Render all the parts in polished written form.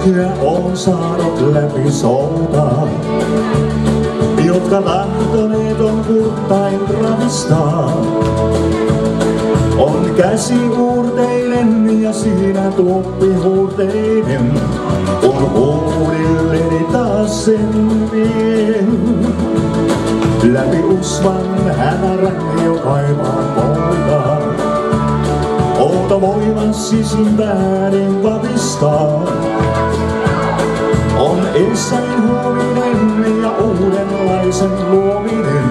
koskia on saanut läpi soutaa, jotka tahtoneet on kurttain ravistaa. On käsi uurteinen ja siinä tuoppi huurteinen, kun huudilleni taas sen vien. Läpi usvan hämärän jo kaivaan poltaa, outo voiman sisimpäänin vapistaa. On edessäin huominen ja uudenlaisen luominen,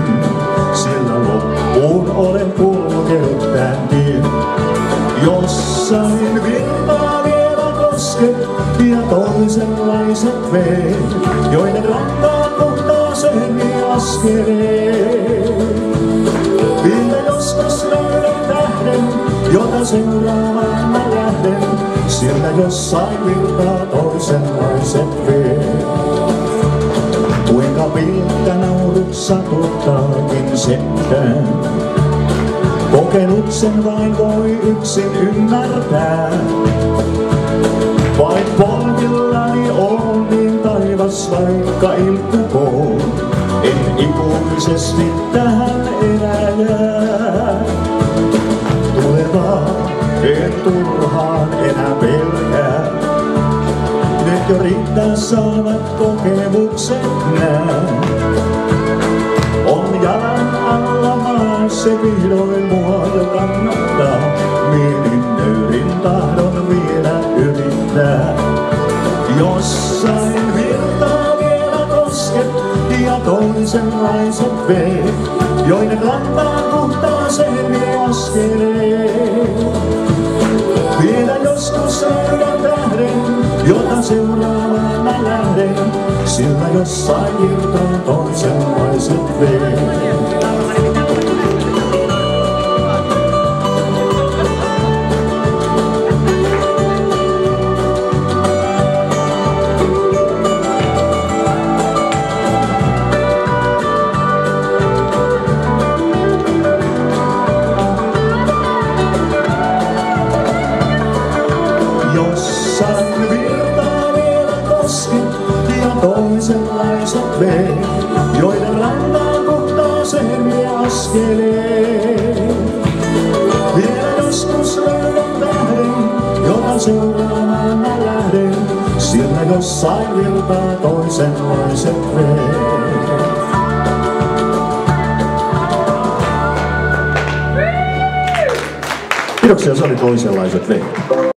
sillä loppuun olen kulkenut tän tien. Jossain virtaa vielä kosket ja toisenlaiset veet, joiden rantaan kohtaaseen askelee. Vielä joskus löydän tähden, jota seuraamaan mä lähden, sillä jossain virtaa toisenlaiset veet. Kuinka pilkka naurut satuttaakin sentään, kokenut sen vain voi yksin ymmärtää. Vain polvillani on niin taivas vaikka ilkkukoon, en ikuisesti tähän enää jää. Tulevaa en turhaan enää pelkää, nyt jo riittää saavat kokemukset nää. On jalan alla maa se vihdoin mua jo kannattaa, mietin nöyrin tahdon vielä yrittää. Jossain virtaa vielä kosket ja toisenlaiset veet, joiden rantaan puhtaaseen vie askelee. Vielä joskus löydän tähden, jota seuraamaan mä lähden, sillä jossain virtaa toisenlaiset veet. Jossain virtaa vielä kosket ja toisenlaiset veet, joiden rantaan kohtaaseen vie askelee. Vielä joskus löydän tähden, jota seuraamaan mä lähden, sillä jossain virtaa toisenlaiset veet. Kiitoksia, se oli Toisenlaiset veet.